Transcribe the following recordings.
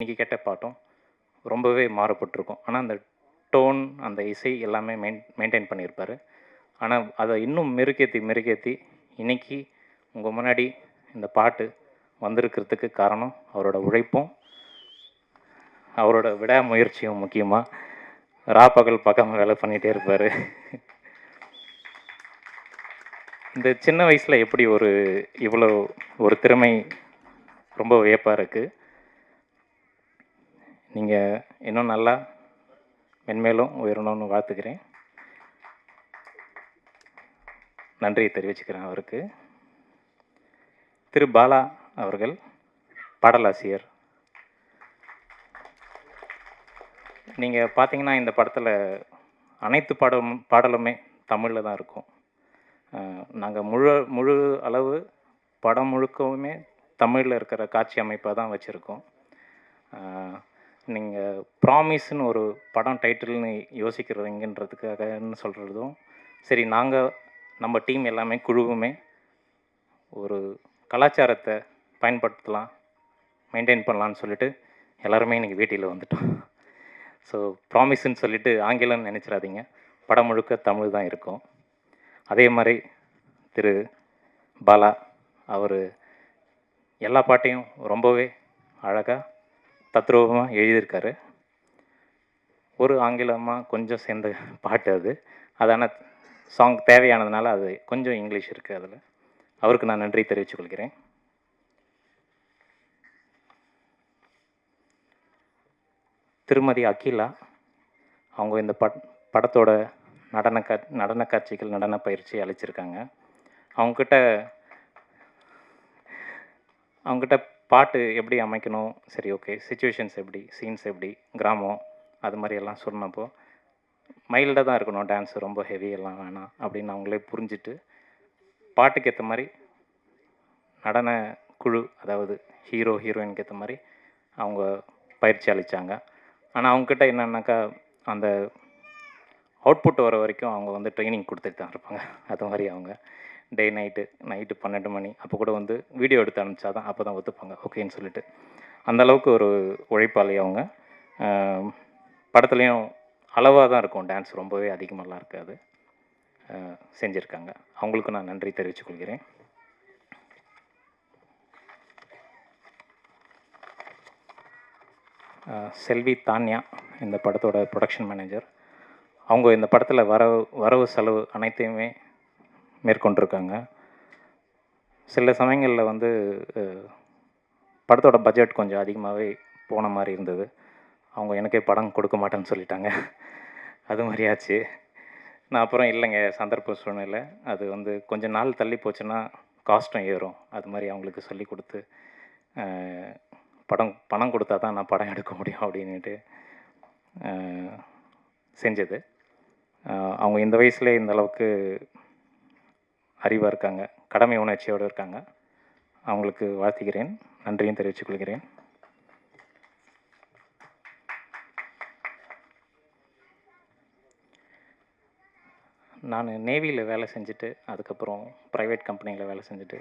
இன்றைக்கி கேட்ட பாட்டும் ரொம்பவே மாறுபட்டிருக்கும். ஆனால் அந்த டோன், அந்த இசை எல்லாமே மெயின்டைன் பண்ணியிருப்பார். ஆனால் அதை இன்னும் மெருகேற்றி மெருகேற்றி இன்றைக்கி உங்கள் முன்னாடி இந்த பாட்டு வந்திருக்கிறதுக்கு காரணம் அவரோட உழைப்பும், அவரோட விடாமுயற்சியும். முக்கியமாக பகல் பார்க்காம வேலை பண்ணிகிட்டே இருப்பார். இந்த சின்ன வயசில் எப்படி இவ்வளோ ஒரு திறமை ரொம்ப வியப்பாக இருக்குது. நீங்கள் இன்னும் நல்லா மென்மேலும் உயரணும்னு வாழ்த்துக்கிறேன். நன்றியை தெரிவிச்சுக்கிறேன் அவருக்கு. திரு பாலா அவர்கள் பாடலாசிரியர். நீங்கள் பார்த்தீங்கன்னா இந்த படத்தில் அனைத்து பாடலுமே தமிழில் தான் இருக்கும். நாங்கள் முழு அளவு படம் முழுக்கவுமே தமிழில் இருக்கிற காட்சி அமைப்பாக தான் வச்சுருக்கோம். நீங்கள் ப்ராமிஸ்ன்னு ஒரு படம் டைட்டில்னு யோசிக்கிறீங்கன்றதுக்காகன்னு சொல்கிறதும் சரி, நம்ம டீம் எல்லாமே குழுவுமே ஒரு கலாச்சாரத்தை பயன்படுத்தலாம், மெயின்டைன் பண்ணலான்னு சொல்லிட்டு எல்லாருமே இன்றைக்கி வீட்டில் வந்துட்டோம். ஸோ ப்ராமிஸ்ன்னு சொல்லிட்டு ஆங்கிலம்னு நினச்சிடாதீங்க, படம் முழுக்க தமிழ் தான் இருக்கும். அதே மாதிரி திரு பாலா அவர் எல்லா பாட்டையும் ரொம்பவே அழகாக தத்ரூபமாக எழுதியிருக்காரு. ஒரு ஆங்கிலமாக கொஞ்சம் சேர்ந்த பாட்டு அது. அதான சாங் தேவையானதுனால அது கொஞ்சம் இங்கிலீஷ் இருக்குது அதில். அவருக்கு நான் நன்றி தெரிவித்துக் கொள்கிறேன். திருமதி அகிலா அவங்க இந்த படத்தோட நடன காட்சிகள், நடன பயிற்சி அளிச்சிருக்காங்க. அவங்ககிட்ட பாட்டு எப்படி அமைக்கணும், சரி ஓகே, சிச்சுவேஷன்ஸ் எப்படி, சீன்ஸ் எப்படி, கிராமம் அது மாதிரியெல்லாம் சொன்னப்போ மைல்டாக தான் இருக்கணும், டான்ஸ் ரொம்ப ஹெவியெல்லாம் வேணாம் அப்படின்னு அவங்களே புரிஞ்சுட்டு பாட்டுக்கு ஏற்ற மாதிரி நடன குழு, அதாவது ஹீரோ ஹீரோயினுக்கு ஏற்ற மாதிரி அவங்க பயிற்சி அளித்தாங்க. ஆனால் அவங்கக்கிட்ட என்னன்னாக்கா அந்த அவுட்புட் வர வரைக்கும் அவங்க ட்ரைனிங் கொடுத்துட்டு தான் இருப்பாங்க. அது மாதிரி அவங்க டே நைட்டு 12 மணி அப்போ கூட வீடியோ எடுத்து அனுப்பிச்சா தான் அப்போ தான் ஒத்துப்பாங்க ஓகேன்னு சொல்லிட்டு. அந்தளவுக்கு ஒரு உழைப்பாளி அவங்க. படத்துலேயும் அளவாக தான் இருக்கும், டான்ஸ் ரொம்பவே அதிகமாகலாம் இருக்காது. செஞ்சுருக்காங்க. அவங்களுக்கு நான் நன்றி தெரிவித்துக் கொள்கிறேன். செல்வி தான்யா இந்த படத்தோட ப்ரொடக்ஷன் மேனேஜர். அவங்க இந்த படத்தில் வரவு செலவு அனைத்தையுமே மேற்கொண்டிருக்காங்க. சில சமயங்களில் படத்தோட பட்ஜெட் கொஞ்சம் அதிகமாகவே போன மாதிரி இருந்தது. அவங்க எனக்கே படம் கொடுக்க மாட்டேன்னு சொல்லிட்டாங்க. அது மாதிரி ஆச்சு. நான் அப்புறம் இல்லைங்க, சந்தர்ப்ப சூழ்நிலை, அது கொஞ்சம் நாள் தள்ளி போச்சுன்னா காஸ்ட்டும் ஏறும், அது மாதிரி அவங்களுக்கு சொல்லி கொடுத்து பணம் கொடுத்தா தான் நான் படம் எடுக்க முடியும் அப்படின்ட்டு செஞ்சது. அவங்க இந்த வயசுலேயே இந்த அளவுக்கு அறிவாக இருக்காங்க, கடமை உணர்ச்சியோடு இருக்காங்க. அவங்களுக்கு வாழ்த்துகிறேன், நன்றியும் தெரிவித்துக் கொள்கிறேன். நான் நேவியில் வேலை செஞ்சுட்டு அதுக்கப்புறம் ப்ரைவேட் கம்பெனியில் வேலை செஞ்சுட்டு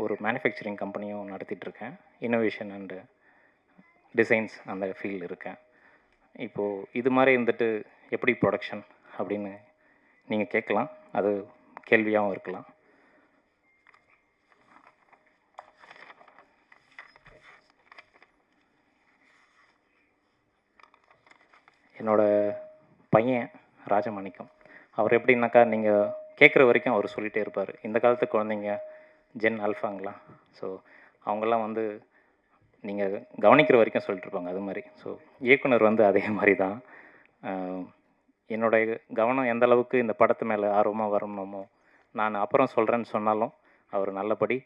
ஒரு மேனுஃபேக்சரிங் கம்பெனியும் நடத்திட்டுருக்கேன். இன்னோவேஷன் அண்டு டிசைன்ஸ் அந்த ஃபீல்டு இருக்கேன். இப்போது இது மாதிரி எப்படி ப்ரொடக்ஷன் அப்படின்னு நீங்கள் கேட்கலாம், அது கேள்வியாகவும் இருக்கலாம். என்னோடய பையன் ராஜமாணிக்கம், அவர் எப்படின்னாக்கா நீங்கள் கேட்குற வரைக்கும் அவர் சொல்லிகிட்டே இருப்பார். இந்த காலத்து குழந்தைங்க ஜென் ஆல்ஃபாங்களா, ஸோ அவங்கெல்லாம் நீங்கள் கவனிக்கிற வரைக்கும் சொல்லிட்டுருப்பாங்க அது மாதிரி. ஸோ இயக்குனர் அதே மாதிரி தான். என்னுடைய கவனம் எந்த அளவுக்கு இந்த படத்து மேலே ஆர்வமாக வரணுமோ, நான் அப்புறம் சொல்கிறேன்னு சொன்னாலும் அவர் நல்லபடி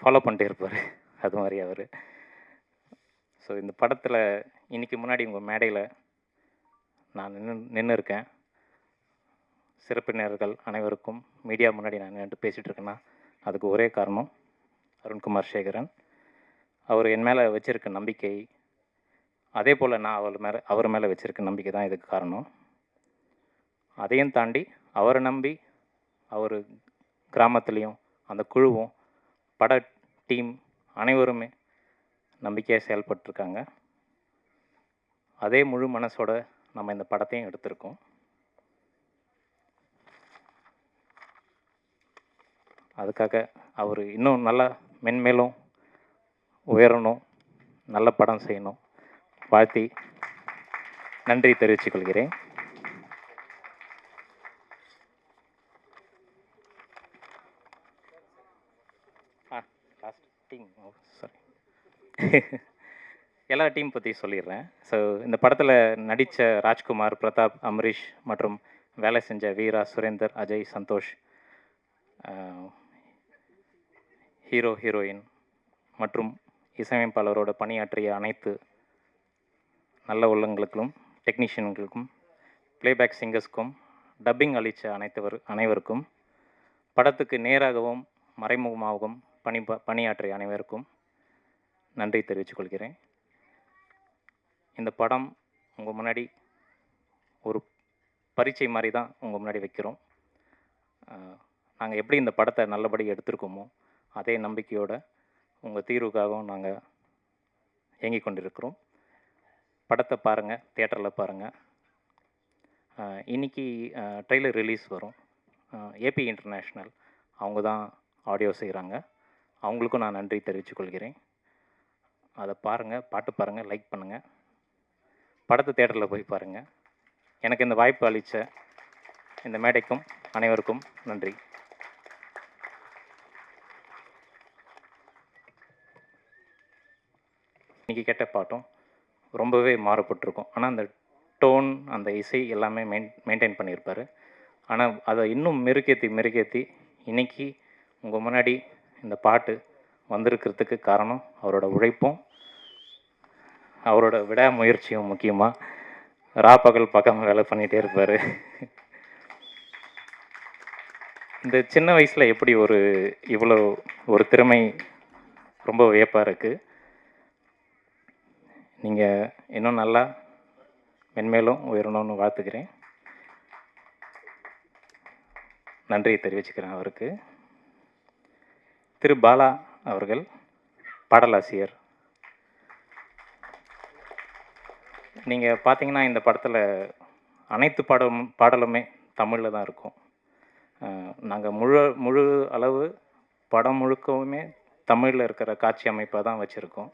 ஃபாலோ பண்ணிட்டே இருப்பார். அது மாதிரி அவர். ஸோ இந்த படத்தில் இன்றைக்கி முன்னாடி உங்கள் மேடையில் நான் நின்று இருக்கேன். சிறப்பினர்கள் அனைவருக்கும் மீடியா முன்னாடி நான் நின்று பேசிகிட்டு இருக்கேன்னா அதுக்கு ஒரே காரணம் அருண்குமார் சேகரன். அவர் என் மேலே வச்சுருக்க நம்பிக்கை, அதே போல் நான் அவர் மேலே வச்சுருக்க நம்பிக்கை தான் இதுக்கு காரணம். அதையும் தாண்டி அவரை நம்பி அவர் கிராமத்துலேயும் அந்த குழுவும் பட டீம் அனைவருமே நம்பிக்கையாக செயல்பட்டுருக்காங்க. அதே முழு மனசோட நம்ம இந்த படத்தையும் எடுத்திருக்கோம். அதுக்காக அவர் இன்னும் நல்லா மென்மேலும் உயரணும், நல்ல படம் செய்யணும் வாழ்த்தி நன்றி தெரிவித்துக் கொள்கிறேன். சாரி எல்லா டீம் பற்றி சொல்லிடுறேன். ஸோ இந்த படத்தில் நடித்த ராஜ்குமார், பிரதாப், அமரீஷ் மற்றும் வேலை செஞ்ச வீரா, சுரேந்தர், அஜய், சந்தோஷ், ஹீரோ, ஹீரோயின் மற்றும் இசையமைப்பாளரோட பணியாற்றிய அனைத்து நல்ல உள்ளங்களுக்கும், டெக்னீஷியன்களுக்கும், பிளேபேக் சிங்கர்ஸ்க்கும், டப்பிங் அளித்த அனைவருக்கும், படத்துக்கு நேராகவும் மறைமுகமாகவும் பணியாற்றிய அனைவருக்கும் நன்றி தெரிவித்துக் கொள்கிறேன். இந்த படம் உங்கள் முன்னாடி ஒரு பரீட்சை மாதிரி தான் உங்கள் முன்னாடி வைக்கிறோம். நாங்கள் எப்படி இந்த படத்தை நல்லபடி எடுத்திருக்கோமோ அதே நம்பிக்கையோடு உங்கள் தீர்வுக்காகவும் நாங்கள் இயங்கிக் கொண்டிருக்கிறோம். படத்தை பாருங்கள், தியேட்டரில் பாருங்கள். இன்றைக்கி ட்ரெய்லர் ரிலீஸ் வரும். ஏபி இன்டர்நேஷ்னல் அவங்க தான் ஆடியோ செய்கிறாங்க. அவங்களுக்கும் நான் நன்றி தெரிவித்துக் கொள்கிறேன். அதை பாருங்கள், பாட்டு பாருங்கள், லைக் பண்ணுங்கள், படத்தை தியேட்டரில் போய் பாருங்கள். எனக்கு இந்த வாய்ப்பு அளித்த இந்த மேடைக்கும் அனைவருக்கும் நன்றி. இன்றைக்கி கேட்ட பாட்டும் ரொம்பவே மாறுபட்டிருக்கும். ஆனால் அந்த டோன், அந்த இசை எல்லாமே மெயின்டைன் பண்ணியிருப்பார். ஆனால் அதை இன்னும் மெருகேற்றி இன்றைக்கி உங்கள் முன்னாடி இந்த பாட்டு வந்திருக்கிறதுக்கு காரணம் அவரோட உழைப்பும் அவரோட விடாமுயற்சியும். முக்கியமாக பகல் பார்க்காம வேலை பண்ணிகிட்டே இருப்பார். இந்த சின்ன வயசில் எப்படி இவ்வளோ ஒரு திறமை ரொம்ப வியப்பாக இருக்குது. நீங்கள் இன்னும் நல்லா மென்மேலும் உயரணும்னு வாழ்த்துக்கிறேன். நன்றியை தெரிவிச்சுக்கிறேன் அவருக்கு. திரு பாலா அவர்கள் பாடலாசிரியர். நீங்கள் பார்த்தீங்கன்னா இந்த படத்தில் அனைத்து பாடலுமே தமிழில் தான் இருக்கும். நாங்கள் முழு அளவு படம் முழுக்கவுமே தமிழில் இருக்கிற காட்சி அமைப்பாக தான் வச்சுருக்கோம்.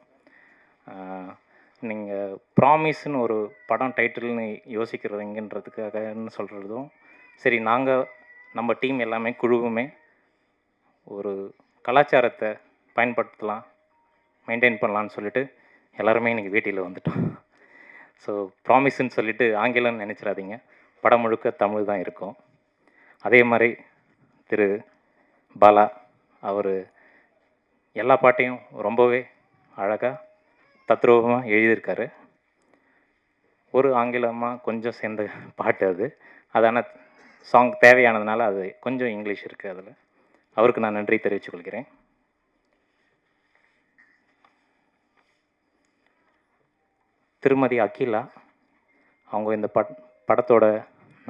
நீங்கள் ப்ராமிஸ்ன்னு ஒரு படம் டைட்டில்னு யோசிக்கிறீங்கன்றதுக்காகன்னு சொல்கிறதும் சரி, நாங்கள் நம்ம டீம் எல்லாமே குழுவுமே ஒரு கலாச்சாரத்தை பயன்படுத்தலாம், மெயின்டைன் பண்ணலான்னு சொல்லிட்டு எல்லாருமே இன்றைக்கி வீட்டில் வந்துட்டோம். ஸோ ப்ராமிஸ்ன்னு சொல்லிவிட்டு ஆங்கிலம்னு நினச்சிடாதீங்க, படம் முழுக்க தமிழ் தான் இருக்கும். அதே மாதிரி திரு பாலா அவர் எல்லா பாட்டையும் ரொம்பவே அழகாக தத்ரூபமாக எழுதியிருக்காரு. ஒரு ஆங்கிலமாக கொஞ்சம் சேர்ந்த பாட்டு அது. அதான சாங் தேவையானதுனால அது கொஞ்சம் இங்கிலீஷ் இருக்குது அதில். அவருக்கு நான் நன்றி தெரிவித்துக் கொள்கிறேன். திருமதி அகிலா அவங்க இந்த படத்தோட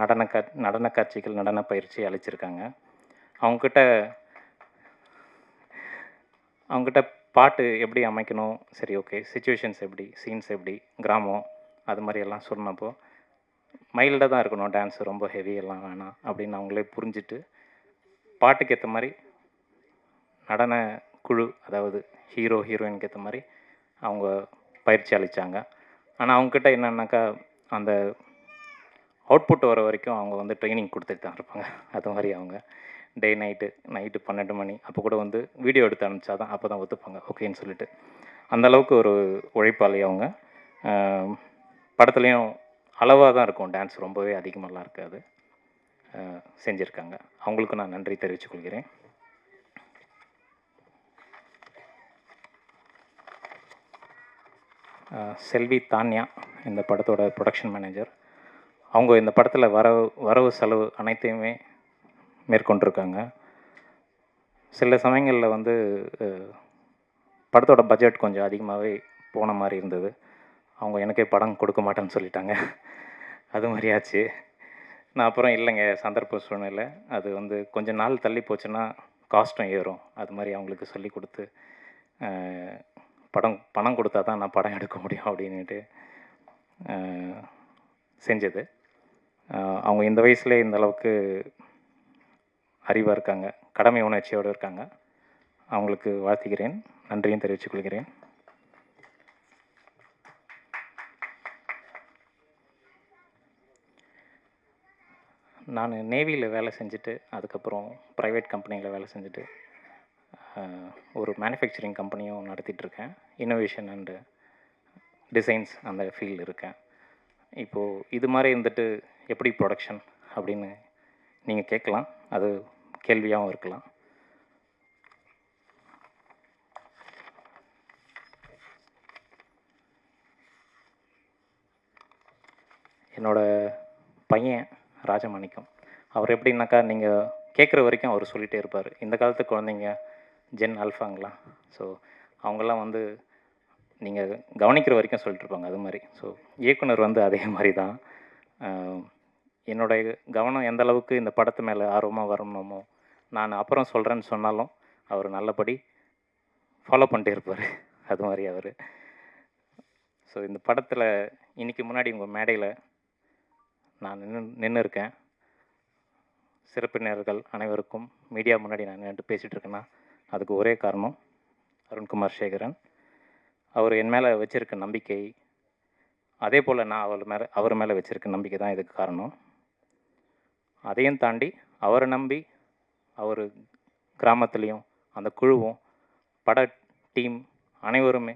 நடன காட்சிகள், நடன பயிற்சி அளிச்சிருக்காங்க. அவங்ககிட்ட பாட்டு எப்படி அமைக்கணும், சரி ஓகே, சிச்சுவேஷன்ஸ் எப்படி, சீன்ஸ் எப்படி, கிராமம் அது மாதிரியெல்லாம் சொன்னப்போ மைல்டாக தான் இருக்கணும், டான்ஸ் ரொம்ப ஹெவியெல்லாம் வேணாம் அப்படின்னு அவங்களே புரிஞ்சுட்டு பாட்டுக்கு ஏற்ற மாதிரி நடன குழு, அதாவது ஹீரோ ஹீரோயினுக்கு ஏற்ற மாதிரி அவங்க பயிற்சி அளித்தாங்க. ஆனால் அவங்கக்கிட்ட என்னன்னாக்கா அந்த அவுட்புட் வர வரைக்கும் அவங்க ட்ரைனிங் கொடுத்துட்டு தான் இருப்பாங்க. அது மாதிரி அவங்க டே நைட்டு 12 மணி அப்போ கூட வீடியோ எடுத்து அனுப்பிச்சா தான் அப்போ தான் ஒத்துப்பாங்க ஓகேன்னு சொல்லிட்டு. அந்தளவுக்கு ஒரு உழைப்பாளி அவங்க. படத்துலேயும் அளவாக தான் இருக்கும், டான்ஸ் ரொம்பவே அதிகமாகலாம் இருக்காது, செஞ்சுருக்காங்க. அவங்களுக்கு நான் நன்றி தெரிவித்துக் கொள்கிறேன். செல்வி தான்யா இந்த படத்தோட ப்ரொடக்ஷன் மேனேஜர். அவங்க இந்த படத்தில் வரவு செலவு அனைத்தையுமே மேற்கொண்டிருக்காங்க. சில சமயங்களில் படத்தோட பட்ஜெட் கொஞ்சம் அதிகமாகவே போன மாதிரி இருந்தது. அவங்க எனக்கே படம் கொடுக்க மாட்டேன்னு சொல்லிட்டாங்க. அது மாதிரி ஆச்சு. நான் அப்புறம் இல்லைங்க, சந்தர்ப்ப சூழ்நிலை, அது கொஞ்சம் நாள் தள்ளி போச்சுன்னா காஸ்ட்டும் ஏறும், அது மாதிரி அவங்களுக்கு சொல்லி கொடுத்து பணம் கொடுத்தா தான் நான் படம் எடுக்க முடியும் அப்படின்ட்டு செஞ்சது. அவங்க இந்த வயசுலேயே இந்த அளவுக்கு அறிவாக இருக்காங்க, கடமை உணர்ச்சியோடு இருக்காங்க. அவங்களுக்கு வாழ்த்துகிறேன், நன்றியும் தெரிவித்துக் கொள்கிறேன். நான் நேவியில் வேலை செஞ்சுட்டு அதுக்கப்புறம் ப்ரைவேட் கம்பெனியில் வேலை செஞ்சுட்டு ஒரு மேனுஃபேக்சரிங் கம்பெனியும் நடத்திட்டுருக்கேன். இன்னோவேஷன் அண்டு டிசைன்ஸ் அந்த ஃபீல்டு இருக்கேன். இப்போது இது மாதிரி இருந்துட்டு எப்படி ப்ரொடக்ஷன் அப்படின்னு நீங்கள் கேட்கலாம், அது கேள்வியாகவும் இருக்கலாம். என்னோடய பையன் ராஜமாணிக்கம், அவர் எப்படின்னாக்கா நீங்கள் கேட்குற வரைக்கும் அவர் சொல்லிகிட்டே இருப்பார். இந்த காலத்து குழந்தைங்க ஜென் ஆல்ஃபாங்களா, ஸோ அவங்கெல்லாம் வந்து நீங்கள் கவனிக்கிற வரைக்கும் சொல்லிட்டுருப்பாங்க, அது மாதிரி. ஸோ இயக்குனர் வந்து அதே மாதிரி தான். என்னுடைய கவனம் எந்த அளவுக்கு இந்த படத்து மேலே ஆர்வமாக வரணுமோ, நான் அப்புறம் சொல்கிறேன்னு சொன்னாலும் அவர் நல்லபடி ஃபாலோ பண்ணிட்டே இருப்பார், அது மாதிரி அவர். ஸோ இந்த படத்தில் இன்றைக்கி முன்னாடி உங்கள் மேடையில் நான் நின்று இருக்கேன். சிறப்பினர்கள் அனைவருக்கும் மீடியா முன்னாடி நான் நின்று பேசிகிட்டு இருக்கேன்னா அதுக்கு ஒரே காரணம் அருண்குமார் சேகரன். அவர் என் மேலே வச்சுருக்க நம்பிக்கை, அதே போல் நான் அவர் மேலே வச்சுருக்க நம்பிக்கை தான் இதுக்கு காரணம். அதையும் தாண்டி அவரை நம்பி அவர் கிராமத்துலேயும் அந்த குழுவும் பட டீம் அனைவருமே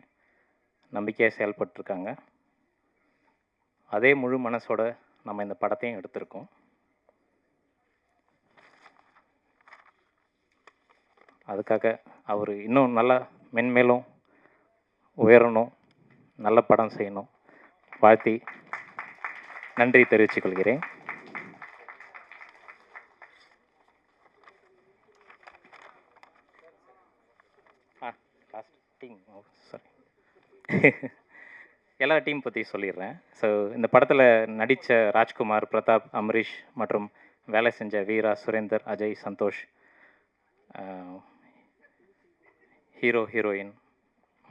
நம்பிக்கையாக செயல்பட்டுருக்காங்க. அதே முழு மனசோட நம்ம இந்த படத்தையும் எடுத்திருக்கோம். அதுக்காக அவர் இன்னும் நல்லா மென்மேலும் உயரணும், நல்ல படம் செய்யணும் வாழ்த்தி நன்றி தெரிவித்துக் கொள்கிறேன். எல்லா டீம் பற்றி சொல்லிடுறேன். ஸோ இந்த படத்தில் நடித்த ராஜ்குமார், பிரதாப், அமரீஷ் மற்றும் வேலை செஞ்ச வீரா, சுரேந்தர், அஜய், சந்தோஷ், ஹீரோ, ஹீரோயின்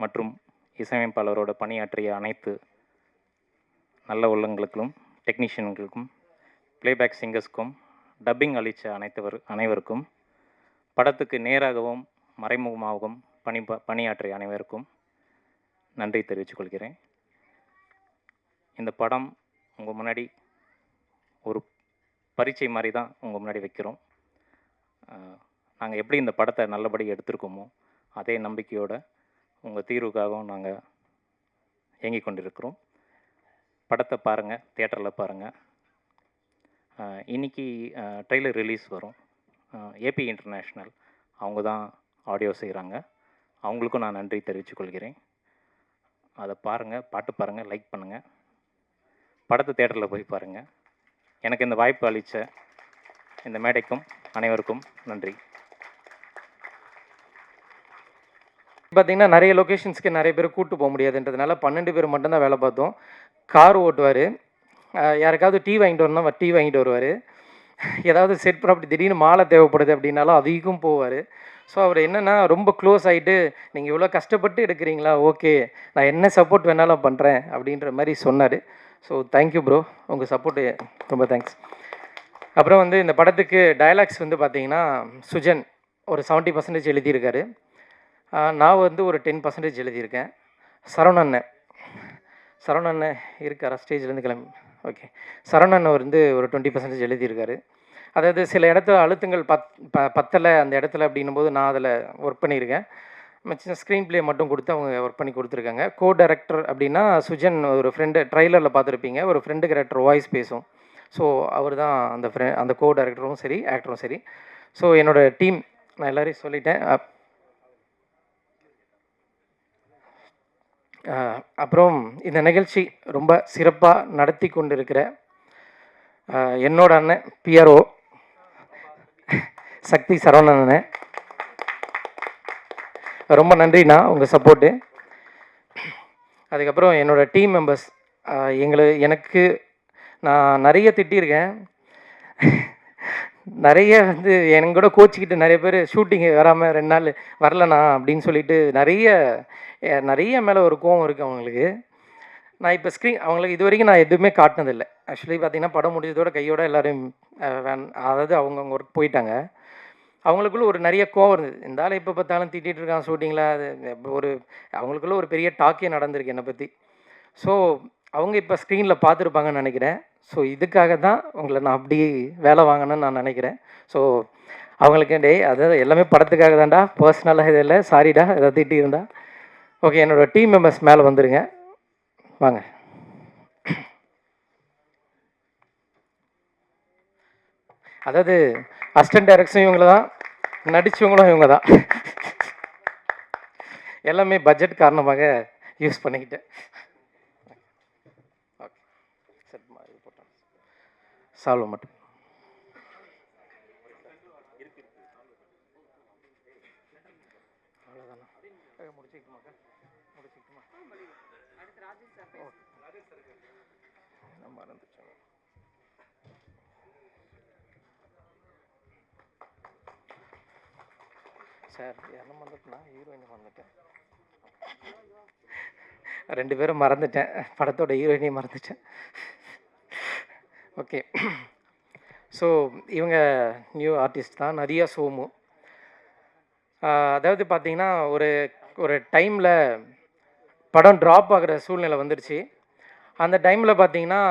மற்றும் இசையமைப்பாளரோட பணியாற்றிய அனைத்து நல்ல உள்ளங்களுக்கும், டெக்னீஷியன்களுக்கும், ப்ளேபேக் சிங்கர்ஸ்க்கும், டப்பிங் அளித்த அனைவருக்கும், படத்துக்கு நேராகவும் மறைமுகமாகவும் பணியாற்றிய அனைவருக்கும் நன்றி தெரிவித்துக் கொள்கிறேன். இந்த படம் உங்கள் முன்னாடி ஒரு பரீட்சை மாதிரி தான் உங்கள் முன்னாடி வைக்கிறோம். நாங்கள் எப்படி இந்த படத்தை நல்லபடி எடுத்திருக்கோமோ அதே நம்பிக்கையோடு உங்கள் தீர்வுக்காகவும் நாங்கள் இயங்கிக் கொண்டிருக்கிறோம். படத்தை பாருங்கள், தியேட்டரில் பாருங்கள். இன்றைக்கி ட்ரெய்லர் ரிலீஸ் வரும். ஏபி இன்டர்நேஷ்னல் அவங்க தான் ஆடியோ செய்கிறாங்க. அவங்களுக்கும் நான் நன்றி தெரிவித்துக் கொள்கிறேன். அதை பாருங்கள், பாட்டு பாருங்கள், லைக் பண்ணுங்கள், படத்தை தியேட்டரில் போய் பாருங்கள். எனக்கு இந்த வாய்ப்பு அளித்த இந்த மேடைக்கும் அனைவருக்கும் நன்றி. பார்த்திங்கன்னா நிறைய லொக்கேஷன்ஸ்க்கு நிறைய பேர் கூப்பிட்டு போக முடியாதுன்றதுனால 12 பேர் மட்டும்தான் வேலை பார்த்தோம். கார் ஓட்டுவார், யாருக்காவது டீ வாங்கிட்டு வரணும் டீ வாங்கிட்டு வருவார். ஏதாவது செட் ப்ராப்பர்ட்டி திடீர்னு மாலை தேவைப்படுது அப்படின்னாலும் அதிகம் போவார். ஸோ அவர் என்னென்னா ரொம்ப க்ளோஸ் ஆகிட்டு நீங்கள் இவ்வளோ கஷ்டப்பட்டு எடுக்கிறீங்களா, ஓகே நான் என்ன சப்போர்ட் வேணாலும் பண்ணுறேன் அப்படின்ற மாதிரி சொன்னார். ஸோ தேங்க்யூ ப்ரோ, உங்கள் சப்போர்ட்டு ரொம்ப தேங்க்ஸ். அப்புறம் வந்து இந்த படத்துக்கு டயலாக்ஸ் வந்து பார்த்திங்கன்னா சுஜன் ஒரு 70% எழுதியிருக்காரு. நான் வந்து ஒரு 10% எழுதியிருக்கேன். சரவணண்ணன் இருக்காரா ஸ்டேஜ்லேருந்து கிளம்பி? ஓகே, சரவணன் வந்து ஒரு 20% எழுதியிருக்காரு. அதாவது சில இடத்துல அழுத்தங்கள் பத்தலை அந்த இடத்துல அப்படின்னும் போது நான் அதில் ஒர்க் பண்ணியிருக்கேன். சின்ன ஸ்க்ரீன் ப்ளே மட்டும் கொடுத்து அவங்க ஒர்க் பண்ணி கொடுத்துருக்காங்க. கோ டைரக்டர் அப்படின்னா சுஜன் ஒரு ஃப்ரெண்டு, ட்ரைலரில் பார்த்துருப்பீங்க, ஒரு ஃப்ரெண்டு கேரக்டர் வாய்ஸ் பேசும். ஸோ அவர் தான் அந்த கோ டைரக்டரும் சரி, ஆக்டரும் சரி. ஸோ என்னோடய டீம் நான் எல்லோரையும் சொல்லிட்டேன். அப்புறம் இந்த நிகழ்ச்சி ரொம்ப சிறப்பாக நடத்தி கொண்டு இருக்கிற என்னோட அண்ணன் பிஆர்ஓ சக்தி சரவணன், ரொம்ப நன்றிண்ணா உங்கள் சப்போர்ட்டு. அதுக்கப்புறம் என்னோடய டீம் மெம்பர்ஸ், எனக்கு நான் நிறைய திட்டியிருக்கேன், நிறைய வந்து என் கூட கோச்சிக்கிட்டு நிறைய பேர் ஷூட்டிங்கு வராமல் 2 நாள் வரலண்ணா அப்படின்னு சொல்லிட்டு நிறைய மேலே ஒரு கோவம் இருக்குது அவங்களுக்கு. நான் இப்போ அவங்களுக்கு இது வரைக்கும் நான் எதுவுமே காட்டினதில்லை. ஆக்சுவலி பார்த்தீங்கன்னா படம் முடிஞ்சதோட கையோட எல்லோரும் அதாவது அவங்கவுங்க ஒர்க் போயிட்டாங்க. அவங்களுக்குள்ள ஒரு நிறைய கோவம் இருந்தது. இந்த ஆள் எப்போ பார்த்தாலும் திட்டிகிட்டு இருக்கான் ஷூட்டிங்கில். அது ஒரு அவங்களுக்குள்ள ஒரு பெரிய டாக்கே நடந்திருக்கு என்னை பற்றி. ஸோ அவங்க இப்போ ஸ்க்ரீனில் பார்த்துருப்பாங்கன்னு நினைக்கிறேன். ஸோ இதுக்காக தான் உங்களை நான் அப்படி வேலை வாங்கணும்னு நான் நினைக்கிறேன். ஸோ அவங்களுக்கு அதாவது எல்லாமே படத்துக்காக தான்டா, பர்சனலாக இது இல்லை, சாரிடா ஏதாவது திட்டி இருந்தா. ஓகே, என்னோடய டீம் மெம்பர்ஸ் மேலே வந்துடுங்க, வாங்க. அதாவது அசிஸ்டன்ட் டைரக்டரும் இவங்க தான், நடித்தவங்களும் இவங்க தான். எல்லாமே பட்ஜெட் காரணமாக யூஸ் பண்ணிக்கிட்டேன். ஓகே, செட் மாதிரி போட்டேன், சால்வ் மட்டும். அவ்வளோதானா, முடிச்சுக்கிட்டுமா? மறந்துட்டேன் சார். என்ன மறந்துட்டேன்னா ஹீரோயினை மறந்துட்டேன். 2 பேரும் மறந்துட்டேன், படத்தோட ஹீரோயினையும் மறந்துட்டேன். ஓகே, ஸோ இவங்க நியூ ஆர்டிஸ்ட் தான், நதியா சோமு. அதாவது பார்த்தீங்கன்னா ஒரு டைமில் படம் ட்ராப் ஆகிற சூழ்நிலை வந்துடுச்சு. அந்த டைமில் பார்த்தீங்கன்னா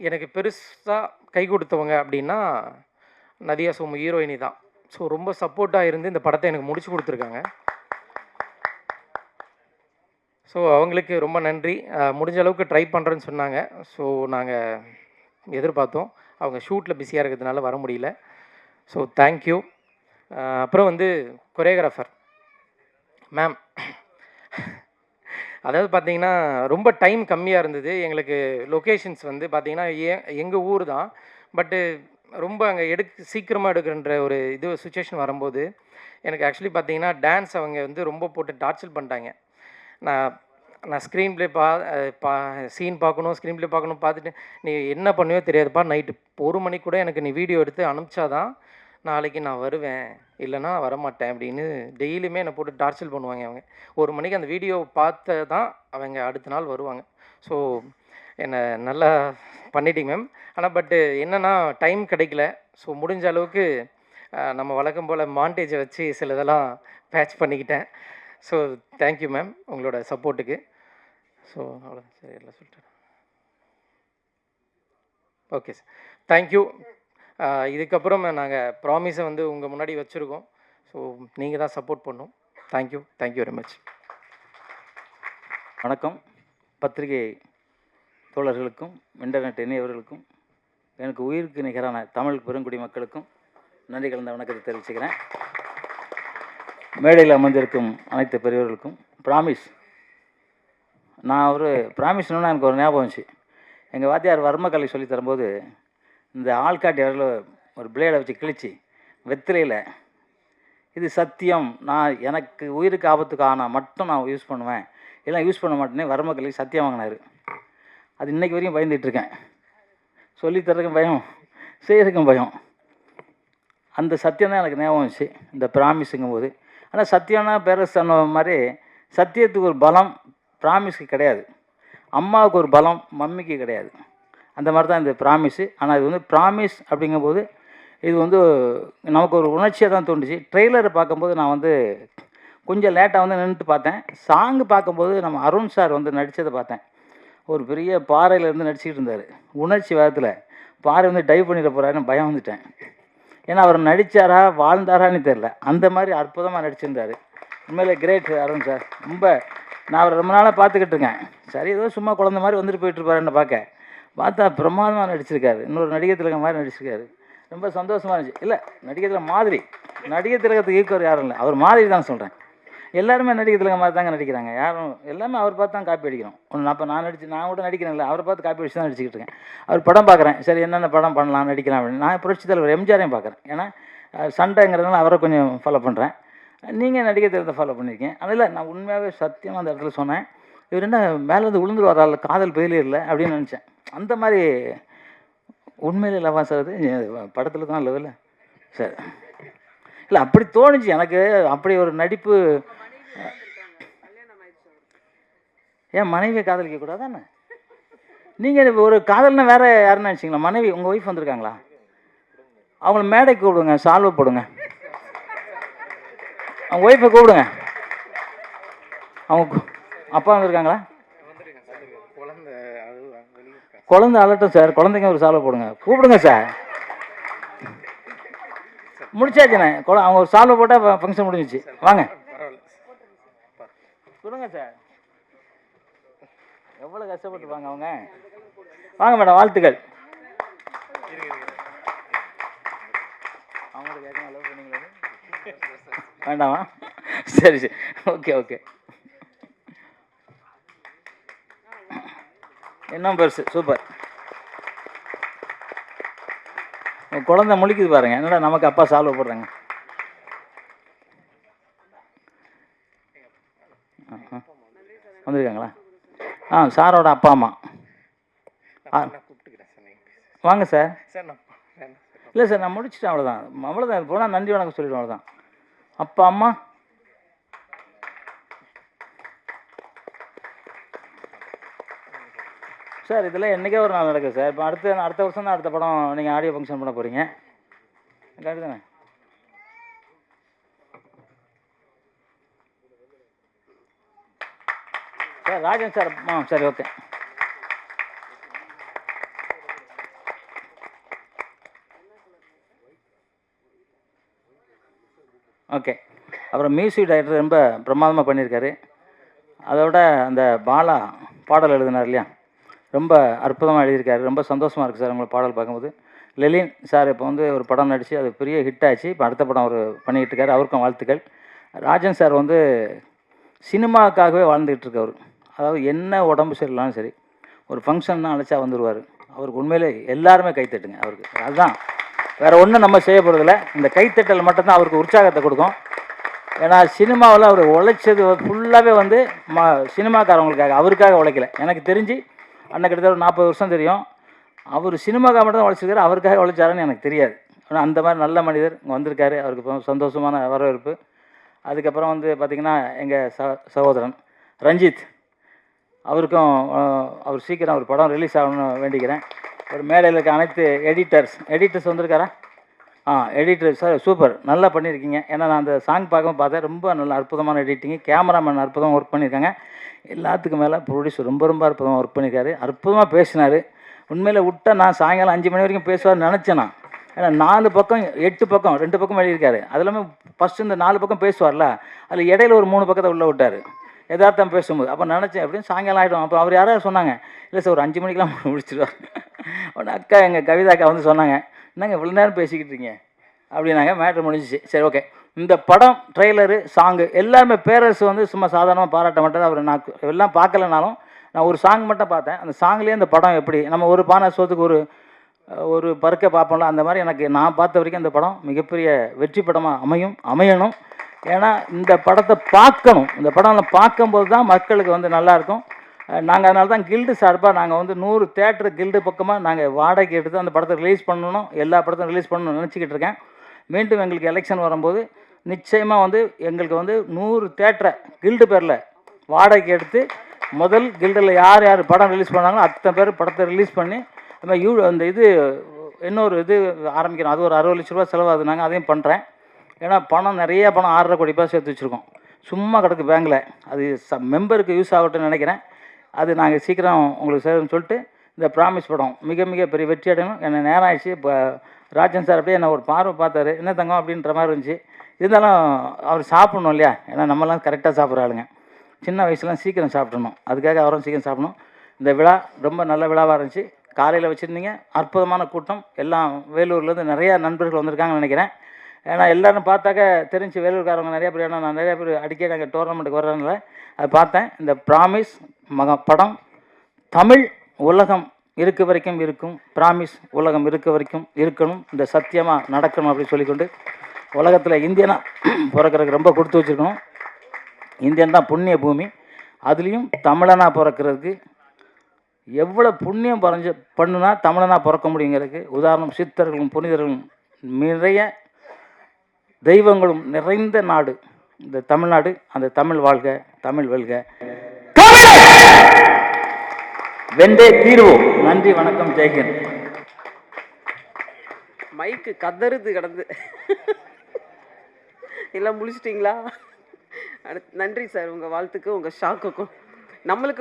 எனக்கு பெருசாக கை கொடுத்தவங்க அப்படின்னா நதியா சோமு ஹீரோயினி தான். ஸோ ரொம்ப சப்போர்ட்டாக இருந்து இந்த படத்தை எனக்கு முடிச்சு கொடுத்துருக்காங்க. ஸோ அவங்களுக்கு ரொம்ப நன்றி. முடிஞ்ச அளவுக்கு ட்ரை பண்ணுறேன்னு சொன்னாங்க. ஸோ நாங்கள் எதிர்பார்த்தோம், அவங்க ஷூட்டில் பிஸியாக இருக்கிறதுனால வர முடியல. So thank you. அப்புறம் வந்து கொரியோகிராஃபர் மேம், அதாவது பார்த்தீங்கன்னா ரொம்ப டைம் கம்மியாக இருந்தது எங்களுக்கு. லொக்கேஷன்ஸ் வந்து பார்த்தீங்கன்னா எங்கள் ஊர் தான், பட்டு ரொம்ப அங்கே சீக்கிரமாக எடுக்கின்ற ஒரு சுச்சுவேஷன் வரும்போது எனக்கு ஆக்சுவலி பார்த்தீங்கன்னா டான்ஸ் அவங்க வந்து ரொம்ப போட்டு டார்ச்சர் பண்ணிட்டாங்க. நான் ஸ்க்ரீன் ப்ளே சீன் பார்க்கணும், ஸ்க்ரீன் ப்ளே பார்க்கணும், பார்த்துட்டு நீ என்ன பண்ணுவோ தெரியாதுப்பா, நைட்டு 1 மணிக்கு கூட எனக்கு நீ வீடியோ எடுத்து அனுப்பிச்சாதான் நாளைக்கு நான் வருவேன், இல்லைனா வரமாட்டேன் அப்படின்னு டெய்லியுமே என்னை போட்டு டார்ச்சர் பண்ணுவாங்க. அவங்க 1 மணிக்கு அந்த வீடியோ பார்த்து தான் அவங்க அடுத்த நாள் வருவாங்க. ஸோ என்னை நல்லா பண்ணிட்டீங்க மேம். ஆனால் பட்டு என்னென்னா டைம் கிடைக்கல. ஸோ முடிஞ்ச அளவுக்கு நம்ம வழக்கம் போல் மாண்டேஜை வச்சு சில இதெல்லாம் பேட்ச் பண்ணிக்கிட்டேன். ஸோ தேங்க்யூ மேம் உங்களோட சப்போர்ட்டுக்கு. ஸோ அவ்வளோதான், சரி எல்லாம் சொல்லிட்டேன். Okay sir, thank you. இதுக்கப்புறம் நாங்கள் ப்ராமிஸை வந்து உங்கள் முன்னாடி வச்சுருக்கோம். ஸோ நீங்கள் தான் சப்போர்ட் பண்ணணும். Thank you, thank you very much. வணக்கம். பத்திரிகை தோழர்களுக்கும் இன்டர்நெட் இணையவர்களுக்கும் எனக்கு உயிருக்கு நிகரான தமிழ் பெருங்குடி மக்களுக்கும் நன்றி கலந்த வணக்கத்தை தெரிவிச்சுக்கிறேன். மேடையில் அமர்ந்திருக்கும் அனைத்து பெரியவர்களுக்கும் ப்ராமிஸ். நான் ப்ராமிஸ்னா எனக்கு ஒரு ஞாபகம் வந்துச்சு. எங்கள் வாத்தியார் வர்மக்கலை சொல்லி தரும்போது இந்த ஆள்காட்டி வரல ஒரு பிளேடை வச்சு கிழிச்சு வெத்திலையில் இது சத்தியம், நான் எனக்கு உயிருக்கு ஆபத்துக்கு ஆனால் மட்டும் நான் யூஸ் பண்ணுவேன், இல்லை யூஸ் பண்ண மாட்டேனே வர்மக்கலை சத்தியம் வாங்கினார். அது இன்றைக்கு வரைக்கும் பயந்துகிட்ருக்கேன். சொல்லித்தரதுக்கும் பயம், செய்கிறதுக்கும் பயம். அந்த சத்தியம் தான் எனக்கு ஞாபகம் வந்துச்சு இந்த ப்ராமிஸுங்கும் போது. ஆனால் சத்தியம்னா பேரஸ் சொன்ன மாதிரி சத்தியத்துக்கு ஒரு பலம் ப்ராமிஸ்க்கு கிடையாது, அம்மாவுக்கு ஒரு பலம் மம்மிக்கு கிடையாது. அந்த மாதிரி தான் இந்த ப்ராமிஸு. ஆனால் இது வந்து ப்ராமிஸ் அப்படிங்கும்போது இது வந்து நமக்கு ஒரு உணர்ச்சியாக தான் தோணுச்சு. ட்ரெய்லரை பார்க்கும்போது நான் வந்து கொஞ்சம் லேட்டாக வந்து நின்றுட்டு பார்த்தேன். சாங்கு பார்க்கும்போது நம்ம அருண் சார் வந்து நடித்ததை பார்த்தேன். ஒரு பெரிய பாறையிலேருந்து நடிச்சிக்கிட்டு இருந்தார். உணர்ச்சி வேகத்தில் பாறை வந்து டைவ் பண்ணிட போகிறாருன்னு பயம் வந்துட்டேன். ஏன்னா அவர் நடித்தாரா வாழ்ந்தாரான்னு தெரில, அந்த மாதிரி அற்புதமாக நடிச்சிருந்தார். உண்மையிலே கிரேட் அருண் சார். நான் அவர் ரொம்ப நாளாக பார்த்துக்கிட்டு இருக்கேன். சரி ஏதோ சும்மா குழந்த மாதிரி வந்துட்டு போயிட்டுருப்பாருன்னு பார்த்தா பிரமாதமாக நடிச்சிருக்காரு. இன்னொரு நடிகர் திலகம் மாதிரி நடிச்சிருக்காரு. ரொம்ப சந்தோஷமாக இருந்துச்சு. இல்லை நடிகர் திலகம் மாதிரி, நடிகர் திலகத்துக்கு ஈக்குவர் யாரும் இல்லை, அவர் மாதிரி தான் சொல்கிறேன். எல்லாருமே நடிகர் திலகம் மாதிரி தாங்க நடிக்கிறாங்க. யாரும் எல்லாமே அவர் பார்த்து தான் காப்பி அடிக்கிறோம். அப்போ நான் கூட நடிக்கிறேன்ல, அவரை பார்த்து காப்பி அடிச்சு தான் நடிச்சிக்கிட்டு இருக்கேன். அவர் படம் பார்க்குறேன், சரி என்னென்ன படம் பண்ணலாம் நடிக்கலாம் அப்படின்னு. நான் புரட்சி தலைவர் எம்ஜிஆரையும் பார்க்குறேன். ஏன்னா சண்டைங்கிறதுனால அவரை கொஞ்சம் ஃபாலோ பண்ணுறேன். நீங்கள் நடிகர் திலகத்தை ஃபாலோ பண்ணியிருக்கேன். அதில் நான் உண்மையாகவே சத்தியமாக அந்த இடத்துல சொன்னேன், இவர் என்ன மேலேருந்து விழுந்து வரால காதல் பெயிலே இல்லை அப்படின்னு நினச்சேன். அந்த மாதிரி உண்மையிலே லவா சார் அது படத்தில் தான் லெவலில் சரி, இல்லை அப்படி தோணுச்சு எனக்கு. அப்படி ஒரு நடிப்பு. ஏன் மனைவியை காதலிக்க கூடாதானே? நீங்கள் ஒரு காதல்னா வேற யாருன்னு நினச்சிங்களா? மனைவி உங்கள் ஒய்ஃப் வந்திருக்காங்களா? அவங்கள மேடைக்கு கூப்பிடுங்க, சால்வை போடுங்க. அவங்க ஒய்ஃபை கூப்பிடுங்க. அவங்க அப்பா வந்திருக்காங்களா? குழந்தை அலட்டும் சார், குழந்தைங்க ஒரு சால்வை போடுங்க, கூப்பிடுங்க சார். முடிச்சாச்சுண்ணே, அவங்க ஒரு சால்வை போட்டால் ஃபங்க்ஷன் முடிஞ்சிச்சு. வாங்க சொல்லுங்க சார், எவ்வளோ கஷ்டப்பட்டுருப்பாங்க அவங்க. வாங்க மேடம், வாழ்த்துக்கள். அவங்களுக்கு கேட்க அளவு பண்ணீங்களா? வேண்டாமா? சரி சரி, ஓகே ஓகே. என்ன பெருசு, சூப்பர். குழந்தை முழிக்குது பாருங்க, என்னடா நமக்கு அப்பா சால்வை போடுறாங்க. வந்திருக்காங்களா? சாரோட அப்பா அம்மா வாங்க சார். இல்லை சார், நான் முடிச்சுட்டேன், அவ்வளோதான் போனால் நன்றி வணக்கம் சொல்லிடுவோம், அவ்வளோதான். அப்பா அம்மா சார், இதெல்லாம் என்றைக்கே ஒரு நாள் நடக்குது சார். இப்போ அடுத்த வருஷம் தான் அடுத்த படம் நீங்கள் ஆடியோ ஃபங்க்ஷன் பண்ண போகிறீங்க, கரெக்டு தானே? சார் ராஜன் சார், சரி ஓகே. ஓகே. அப்புறம் மியூசிக் டைரக்டர் ரொம்ப பிரமாதமாக பண்ணியிருக்காரு. அதோட அந்த பாலா பாடல் எழுதினார் இல்லையா, ரொம்ப அற்புதமாக எழுதியிருக்காரு. ரொம்ப சந்தோஷமாக இருக்குது சார் உங்களை பாடல் பார்க்கும்போது. லெலின் சார் இப்போ வந்து ஒரு படம் நடித்து அது பெரிய ஹிட் ஆச்சு. இப்போ அடுத்த படம் அவர் பண்ணிக்கிட்டு இருக்காரு, அவருக்கும் வாழ்த்துக்கள். ராஜன் சார் வந்து சினிமாவுக்காகவே வாழ்ந்துக்கிட்டு இருக்கவர். அதாவது என்ன உடம்பு சரியில்லாலும் சரி, ஒரு ஃபங்க்ஷன்னா அழைச்சா வந்துடுவார். அவருக்கு உண்மையிலே எல்லாருமே கைத்தட்டுங்க அவருக்கு. அதுதான், வேறு ஒன்றும் நம்ம செய்ய போகிறதில்ல. இந்த கைத்தட்டல் மட்டும்தான் அவருக்கு உற்சாகத்தை கொடுக்கும். ஏன்னா சினிமாவில் அவர் உழைச்சது ஃபுல்லாகவே வந்து சினிமாக்காரவங்களுக்காக, அவருக்காக உழைக்கல. எனக்கு தெரிஞ்சு அண்ணன் கிட்டத்தட்ட ஒரு 40 வருஷம் தெரியும். அவர் சினிமாக்காக மட்டும் தான் உழைச்சிருக்காரு, அவருக்காக உழைச்சாருன்னு எனக்கு தெரியாது. ஆனால் அந்த மாதிரி நல்ல மனிதர் இங்கே வந்திருக்காரு, அவருக்கு இப்போ சந்தோஷமான வரவேற்பு. அதுக்கப்புறம் வந்து பார்த்திங்கன்னா எங்கள் சகோதரன் ரஞ்சித், அவருக்கும் அவர் சீக்கிரம் ஒரு படம் ரிலீஸ் ஆகணும்னு வேண்டிக்கிறேன். ஒரு மேடையில் இருக்க அனைத்து எடிட்டர்ஸ் வந்திருக்காரா? எடிட்டர் சார் சூப்பர், நல்லா பண்ணியிருக்கீங்க. ஏன்னா நான் அந்த சாங் பார்த்தேன், ரொம்ப நல்ல அற்புதமான எடிட்டிங்கு. கேமராமேன் அற்புதமாக ஒர்க் பண்ணியிருக்காங்க. எல்லாத்துக்கும் மேலே ப்ரொடியூசர் ரொம்ப அற்புதமாக ஒர்க் பண்ணியிருக்காரு. அற்புதமாக பேசினார். உண்மையில் விட்டால் நான் சாயங்காலம் 5 மணி வரைக்கும் பேசுவார்னு நினச்சேன் நான். ஏன்னா 4 பக்கம் 8 பக்கம் 2 பக்கம் எழுதியிருக்காரு. அது இல்லாமல் ஃபஸ்ட்டு இந்த 4 பக்கம் பேசுவார்ல, அதில் இடையில ஒரு 3 பக்கத்தை உள்ளே விட்டார் எதார்த்தம் பேசும்போது. அப்போ நினச்சேன் அப்படின்னு சாயங்காலம் ஆகிடும். அப்போ அவர் யாராவது சொன்னாங்க, இல்லை சார் ஒரு 5 மணிக்கெலாம் முடிச்சிடுவார். உடனே அக்கா, எங்கள் கவிதா அக்கா வந்து சொன்னாங்க, என்னங்க இவ்வளோ நேரம் பேசிக்கிட்டு இருக்கீங்க அப்படின்னாங்க. மேட்ரு முடிஞ்சிச்சு. சரி ஓகே. இந்த படம் ட்ரெய்லரு சாங்கு எல்லாருமே பேரரசு வந்து சும்மா சாதாரணமாக பாராட்ட மாட்டேன். அவர் நான் எல்லாம் பார்க்கலனாலும் நான் ஒரு சாங் மட்டும் பார்த்தேன். அந்த சாங்லேயே அந்த படம் எப்படி நம்ம ஒரு பானை சோத்துக்கு ஒரு பருக்கை பார்ப்போம்ல, அந்த மாதிரி எனக்கு நான் பார்த்த வரைக்கும் அந்த படம் மிகப்பெரிய வெற்றி படமாக அமையணும். ஏன்னா இந்த படத்தை பார்க்கணும். இந்த படம் பார்க்கும்போது தான் மக்களுக்கு வந்து நல்லாயிருக்கும். நாங்கள் அதனால தான் கில்டு சார்பாக நாங்கள் வந்து 100 தேட்டரு கில்டு பக்கமாக நாங்கள் வாடகைக்கு எடுத்து அந்த படத்தை ரிலீஸ் பண்ணணும், எல்லா படத்தையும் ரிலீஸ் பண்ணணும்னு நினச்சிக்கிட்டு இருக்கேன். மீண்டும் எங்களுக்கு எலெக்ஷன் வரும்போது நிச்சயமாக வந்து எங்களுக்கு வந்து 100 தேட்டரை கில்டு பேரில் வாடகைக்கு எடுத்து முதல் கில்டில் யார் யார் படம் ரிலீஸ் பண்ணாங்களோ அத்தனை பேர் படத்தை ரிலீஸ் பண்ணி நம்ம அந்த இது இன்னொரு இது ஆரம்பிக்கிறோம். அது ஒரு 60 லட்ச ரூபா செலவாகுது. நாங்கள் அதையும் பண்ணுறேன். ஏன்னா நிறைய பணம் 6.5 கோடி ரூபாய் சேர்த்து வச்சுருக்கோம், சும்மா கிடக்கு பேங்கில். அது மெம்பருக்கு யூஸ் ஆகட்டும்னு நினைக்கிறேன். அது நாங்கள் சீக்கிரம் உங்களுக்கு சேரும்னு சொல்லிட்டு இந்த ப்ராமிஸ் படம் மிக பெரிய வெற்றி அடையணும். என்ன நேரம் ஆயிடுச்சு. இப்போ ராஜன் சார் அப்படியே என்ன ஒரு பார்வை பார்த்தாரு, என்ன தங்கம் அப்படின்ற மாதிரி இருந்துச்சு. இருந்தாலும் அவர் சாப்பிடணும் இல்லையா, ஏன்னா நம்மலாம் கரெக்டாக சாப்பிட்ற ஆளுங்க. சின்ன வயசுலாம் சீக்கிரம் சாப்பிடணும், அதுக்காக அவரும் சீக்கிரம் சாப்பிடணும். இந்த விழா ரொம்ப நல்ல விழாவாக இருந்துச்சு. காலையில் வச்சுருந்தீங்க, அற்புதமான கூட்டம். எல்லாம் வேலூர்லேருந்து நிறையா நண்பர்கள் வந்திருக்காங்கன்னு நினைக்கிறேன். ஏன்னா எல்லோரும் பார்த்தாக்க தெரிஞ்சு வேலூர்காரவங்க நிறைய பேர். ஏன்னா நான் நிறைய பேர் அடிக்கடி நாங்கள் டோர்னமெண்ட்டுக்கு வர்றதுனால அதை பார்த்தேன். இந்த ப்ராமிஸ் படம் தமிழ் உலகம் இருக்க வரைக்கும் இருக்கும், ப்ராமிஸ் உலகம் இருக்க வரைக்கும் இருக்கணும், இந்த சத்தியமாக நடக்கணும் அப்படின்னு சொல்லிக்கொண்டு, உலகத்தில் இந்தியனாக பிறக்கிறதுக்கு ரொம்ப கொடுத்து வச்சுருக்கணும். இந்தியன் தான் புண்ணிய பூமி. அதுலேயும் தமிழனாக பிறக்கிறதுக்கு எவ்வளோ புண்ணியம் பண்ணுனா தமிழனாக பிறக்க முடியுங்கிறதுக்கு உதாரணம் சித்தர்களும் புனிதர்களும் நிறைய தெய்வங்களும் நிறைந்த நாடு இந்த தமிழ்நாடு. அந்த தமிழ் வாழ்க, தமிழ் வெல்க, வென்றே தீர்வோம். நன்றி, வணக்கம், ஜெய்ஹிந்த். மைக்கு கதறுது கிடந்து. எல்லாம் முடிச்சிட்டிங்களா? நன்றி சார், உங்கள் வாழ்த்துக்கு, உங்கள் ஷாக்குக்கும். நம்மளுக்கு